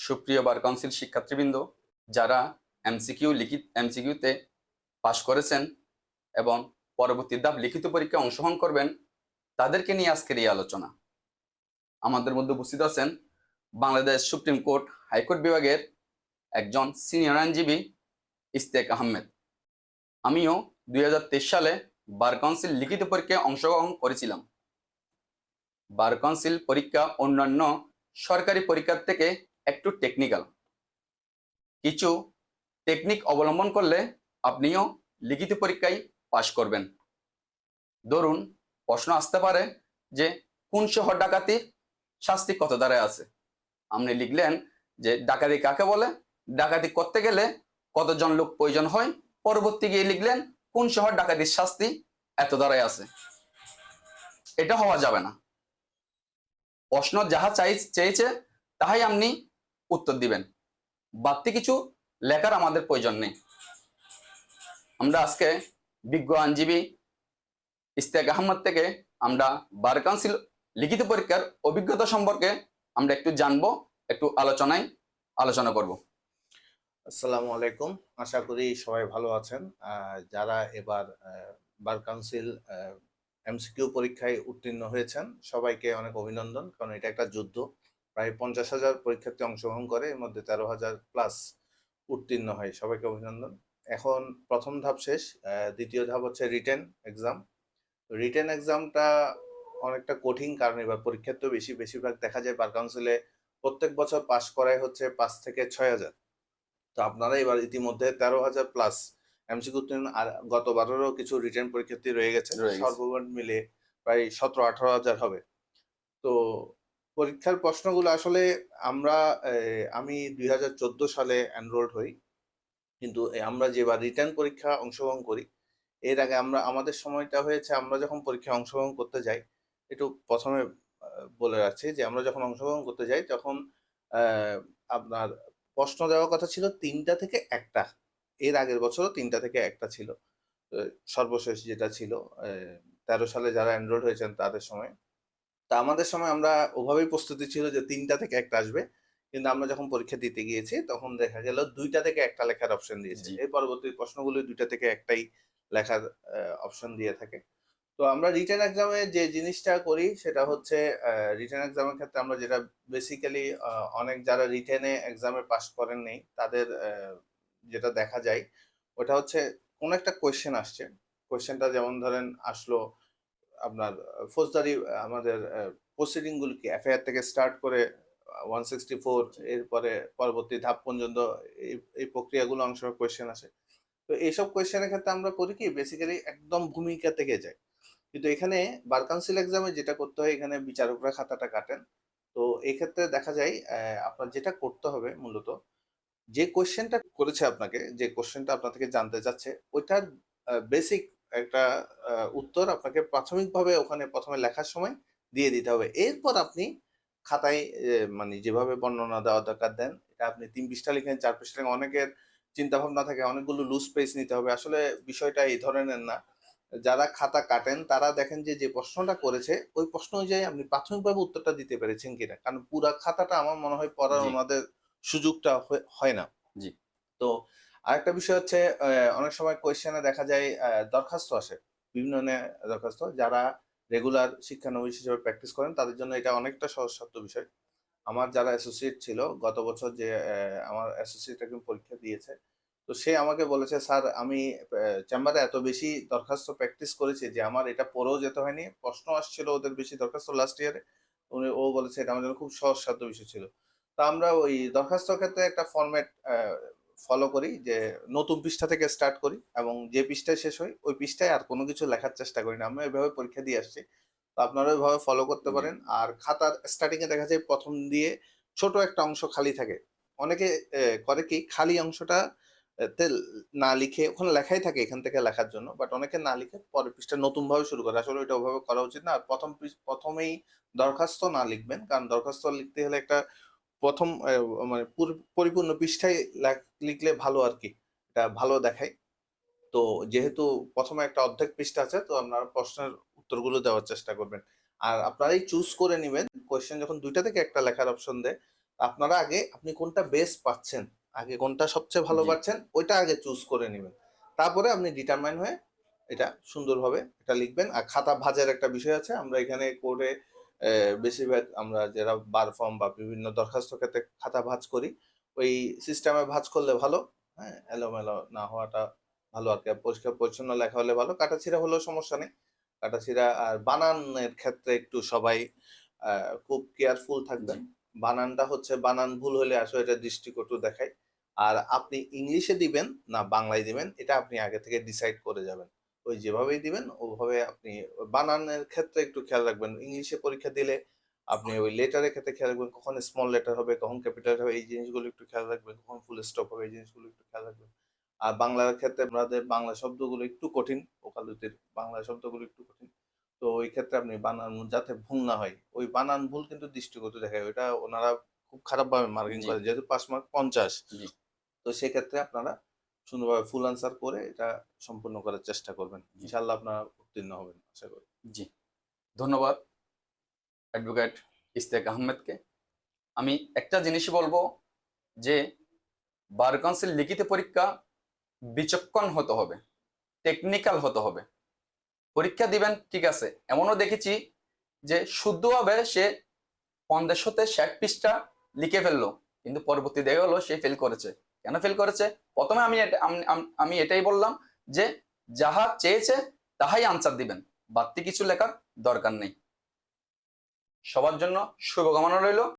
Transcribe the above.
সুপ্রিয় bar council শিক্ষার্থীবৃন্দ, যারা এমসিকিউতে পাশ করেছেন এবং পরবর্তী ধাপ লিখিত পরীক্ষায় অংশগ্রহণ করবেন, তাদেরকে নিয়ে আজকের এই আলোচনা। আমাদের মধ্যে উপস্থিত আছেন বাংলাদেশ সুপ্রিম কোর্ট হাইকোর্ট বিভাগের একজন সিনিয়র আইনজীবী ইশতিয়াক আহমেদ। আমিও 2023 সালে বার কাউন্সিল লিখিত পরীক্ষায় অংশগ্রহণ করেছিলাম। বার কাউন্সিল পরীক্ষা অন্যান্য সরকারি পরীক্ষার থেকে একটু টেকনিক্যাল। কিছু টেকনিক অবলম্বন করলে আপনিও লিখিত পরীক্ষায় পাশ করবেন। ধরুন, প্রশ্ন আসতে পারে যে কোন শহর ডাকাতির শাস্তি কত ধারায় আছে। আপনি লিখলেন যে ডাকাতি কাকে বলে, ডাকাতি করতে গেলে কতজন লোক প্রয়োজন হয়, পরবর্তী গিয়ে লিখলেন কোন শহর ডাকাতির শাস্তি এত ধারায় আছে। এটা হওয়া যাবে না। প্রশ্ন যাহা চেয়েছে তাহাই আপনি উত্তর দিবেন, বাড়তি কিছু লেখার আমাদের প্রয়োজন নেই। আমরা আজকে বিজ্ঞ আইনজীবী ইশতিয়াক আহমদ থেকে আমরা বার কাউন্সিল লিখিত পরীক্ষার অভিজ্ঞতা সম্পর্কে আমরা একটু জানবো, একটু আলোচনা করব। আসসালামু আলাইকুম, আশা করি সবাই ভালো আছেন। যারা এবার বার কাউন্সিল এমসিকিউ পরীক্ষায় উত্তীর্ণ হয়েছেন সবাইকে অনেক অভিনন্দন, কারণ এটা একটা যুদ্ধ। প্রায় 50,000 পরীক্ষার্থী অংশগ্রহণ করে, এর মধ্যে 13,000 প্লাস উত্তীর্ণ হয়। সবাইকে অভিনন্দন। এখন প্রথম ধাপ শেষ, দ্বিতীয় ধাপ হচ্ছে রিটেন এক্সাম। রিটেন এক্সামটা অনেকটা কঠিন, কারণ এবার পরীক্ষার তো বেশিরভাগ দেখা যায় বার কাউন্সিলে প্রত্যেক বছর পাশ করাই হচ্ছে 5 থেকে 6,000। তো আপনারা এবার ইতিমধ্যে 13,000 প্লাস এমসিকিউ উত্তীর্ণ, আর গতবারেরও কিছু রিটেন পরীক্ষার্থী রয়ে গেছে, সর্বমোট মিলে প্রায় 17-18,000 হবে। তো পরীক্ষার প্রশ্নগুলো আসলে আমি 2014 সালে এনরোলড হই, কিন্তু আমরা যেবার রিটার্ন পরীক্ষা অংশগ্রহণ করি, এর আগে আমাদের সময়টা হয়েছে, আমরা যখন পরীক্ষায় অংশগ্রহণ করতে যাই, একটু প্রথমে বলে রাখছি যে আমরা যখন অংশগ্রহণ করতে যাই তখন আপনার প্রশ্ন দেওয়ার কথা ছিল 3টা থেকে 1টা। এর আগের বছরও 3টা থেকে 1টা ছিল, সর্বশেষ যেটা ছিল 13 সালে যারা এনরোল হয়েছেন তাদের সময়। তা আমাদের সময় আমরা ওভাবেই প্রস্তুতি ছিল যে 3টা থেকে 1টা আসবে, কিন্তু আমরা যখন পরীক্ষা দিতে গিয়েছি তখন দেখা গেল 2টা থেকে 1টা লেখার অপশন দিয়েছে। এই পরবর্তী প্রশ্নগুলো 2টা থেকে 1টাই লেখার অপশন দিয়ে থাকে। তো আমরা রিটেন এক্সামে যে জিনিসটা করি সেটা হচ্ছে, রিটেন এক্সামের ক্ষেত্রে আমরা যেটা বেসিক্যালি অনেক যারা রিটেনে এক্সামে পাস করেননি তাদের যেটা দেখা যায় ওটা হচ্ছে, কোন একটা কোয়েশ্চেন আসছে, কোয়েশ্চেনটা যেমন ধরেন আসলো আপনার ফৌজদারি আমাদের প্রসিডিং গুলোকে এফআইআর থেকে স্টার্ট করে 164 এরপরে পরবর্তী ধাপ পর্যন্ত এই প্রক্রিয়াগুলো অংশ কোয়েশ্চেন আসে। তো এইসব কোয়েশ্চেনের ক্ষেত্রে আমরা করি কি, বেসিক্যালি একদম ভূমিকা থেকে যাই। কিন্তু এখানে বার কাউন্সিল এক্সামে যেটা করতে হয়, এখানে বিচারকরা খাতাটা কাটেন। তো এক্ষেত্রে দেখা যায় আপনার যেটা করতে হবে মূলত, যে কোয়েশ্চেনটা করেছে আপনাকে, যে কোয়েশ্চেনটা আপনার থেকে জানতে চাচ্ছে, ওইটার বেসিক একটা উত্তর আপনাকে প্রাথমিকভাবে ওখানে প্রথমে লেখার সময় দিয়ে দিতে হবে। এরপর আপনি খাতায় মানে যেভাবে বর্ণনা দেওয়া দরকার দেন, এটা আপনি 3 পৃষ্ঠা লিখেন, 4 পৃষ্ঠা লিখেন। অনেকের চিন্তা ভাবনা থাকে অনেকগুলো লুজ পেজ নিতে হবে, আসলে বিষয়টা এই ধরনের না। যারা খাতা কাটেন তারা দেখেন যে যে প্রশ্নটা করেছে ওই প্রশ্ন অনুযায়ী আপনি প্রাথমিকভাবে উত্তরটা দিতে পেরেছেন কিনা, কারণ পুরা খাতাটা আমার মনে হয় পড়ার ওনাদের সুযোগটা হয় না। জি। তো আরেকটা বিষয় হচ্ছে, অনেক সময় কোয়েশ্চেনে দেখা যায় দরখাস্ত আসে, বিভিন্ন দরখাস্ত। যারা রেগুলার শিক্ষানবিশ হিসেবে প্র্যাকটিস করেন তাদের জন্য এটা অনেকটা সহজসাধ্য বিষয়। আমার যারা অ্যাসোসিয়েট ছিল গত বছর, যে আমার অ্যাসোসিয়েট একজন পরীক্ষা দিয়েছে, তো সে আমাকে বলেছে, স্যার আমি চেম্বারে এত বেশি দরখাস্ত প্র্যাকটিস করেছি যে আমার এটা পড়েও যেতে হয়নি, প্রশ্ন আসছিল ওদের বেশি দরখাস্ত লাস্ট ইয়ারে। ও বলেছে এটা আমার জন্য খুব সহজসাধ্য বিষয় ছিল। তা আমরা ওই দরখাস্তর ক্ষেত্রে একটা ফরম্যাট ফলো করি, যে নতুন পৃষ্ঠা থেকে স্টার্ট করি এবং যে পৃষ্ঠায় শেষ হয় ওই পৃষ্ঠায় আর কোনো কিছু লেখার চেষ্টা করি না। আমরা এভাবে পরীক্ষা দিয়ে আসছি, তো আপনারা ওইভাবে ফলো করতে পারেন। আর খাতার স্টার্টিং এ দেখা যায় প্রথম দিয়ে ছোট একটা অংশ খালি থাকে। অনেকে করে কি, খালি অংশটা তে না লিখে, ওখানে লেখাই থাকে এখান থেকে লেখার জন্য, বাট অনেকে না লিখে পরের পৃষ্ঠা নতুন ভাবে শুরু করে। আসলে এটা ওভাবে করা উচিত না। আর প্রথমেই দরখাস্ত না লিখবেন, কারণ দরখাস্ত লিখতে হলে একটা প্রথম মানে পরিপূর্ণ পৃষ্ঠায় লিখলে ভালো আর কি, এটা ভালো দেখায়। তো যেহেতু প্রথমে একটা অর্ধেক পৃষ্ঠা আছে, তো আপনারা প্রশ্নের উত্তরগুলো দেওয়ার চেষ্টা করবেন। আর আপনারাই চুজ করে নেবেন, কোয়েশ্চেন যখন 2টা থেকে 1টা লেখার অপশন দেয় আপনারা আগে আপনি কোনটা বেস্ট পাচ্ছেন, আগে কোনটা সবচেয়ে ভালো জি পাচ্ছেন ওইটা আগে চুজ করে নেবেন। তারপরে আপনি ডিটারমাইন হয়ে এটা সুন্দরভাবে এটা লিখবেন। আর খাতা ভাঁজের একটা বিষয় আছে। আমরা এখানে কোডে বেশিরভাগ আমরা যারা বার ফর্ম বা বিভিন্ন দরখাস্ত ক্ষেত্রে খাতা ভাঁজ করি, ওই সিস্টেমে ভাঁজ করলে ভালো। হ্যাঁ? এলোমেলো না হওয়াটা ভালো আরকি। পরিষ্কার পরিচ্ছন্ন লেখা হলে ভালো। কাটাছিঁড়া হলেও সমস্যা নেই। কাটাছিঁড়া আর বানানের ক্ষেত্রে একটু সবাই আ খুব কেয়ারফুল জি থাকবেন। বানানটা হচ্ছে বানান ভুল হলে আসলে এটা দৃষ্টিকটু দেখায়। আর আপনি ইংলিশে দিবেন না বাংলায় দিবেন এটা আপনি আগে থেকে ডিসাইড করে যাবেন। ওই যেভাবেই দিবেন ওভাবে আপনি বানানের ক্ষেত্রে একটু খেয়াল রাখবেন। ইংলিশে পরীক্ষা দিলে আপনি ওই লেটারের ক্ষেত্রে খেয়াল রাখবেন কখন স্মল লেটার হবে, কখন ক্যাপিটাল হবে এই জিনিসগুলো একটু খেয়াল রাখবেন, কখন ফুল স্টপ হবে এই জিনিসগুলো একটু খেয়াল রাখবেন। আর বাংলার ক্ষেত্রে আমাদের বাংলা শব্দগুলো একটু কঠিন, ওকালতির বাংলা শব্দগুলো একটু কঠিন। তো ওই ক্ষেত্রে আপনি বানান যাতে ভুল না হয়। ওই বানান ভুল কিন্তু দৃষ্টিকটু দেখায়। ওইটা ওনারা খুব খারাপভাবে মার্কিং জি করে। যেহেতু ৫ মার্ক ৫০। জি তো সেক্ষেত্রে আপনারা সুন্দরভাবে ফুল আনসার করে এটা সম্পূর্ণ করার চেষ্টা করবেন। জি ইনশাআল্লাহ আপনারা উত্তীর্ণ হবেন আশা করি। জি ধন্যবাদ অ্যাডভোকেট ইশতিয়াক আহমেদকে। আমি একটা জিনিসই বলবো যে বার কাউন্সিল লিখিত পরীক্ষা বিচক্ষণ হতে হবে, টেকনিক্যাল হতে হবে। পরীক্ষা দিবেন ঠিক আছে, এমনও দেখেছি যে শুদ্ধভাবে সে ৫০ হতে ৬০ পৃষ্ঠা লিখে ফেললো, কিন্তু পরবর্তী দেখা গেলো সে ফেল করেছে। কেন ফেল করেছে? প্রথমে আমি এটাই বললাম যে যাহা চেয়েছে তাহাই আনসার দিবেন, বাড়তি কিছু লেখার দরকার নেই। সবার জন্য শুভকামনা রইল।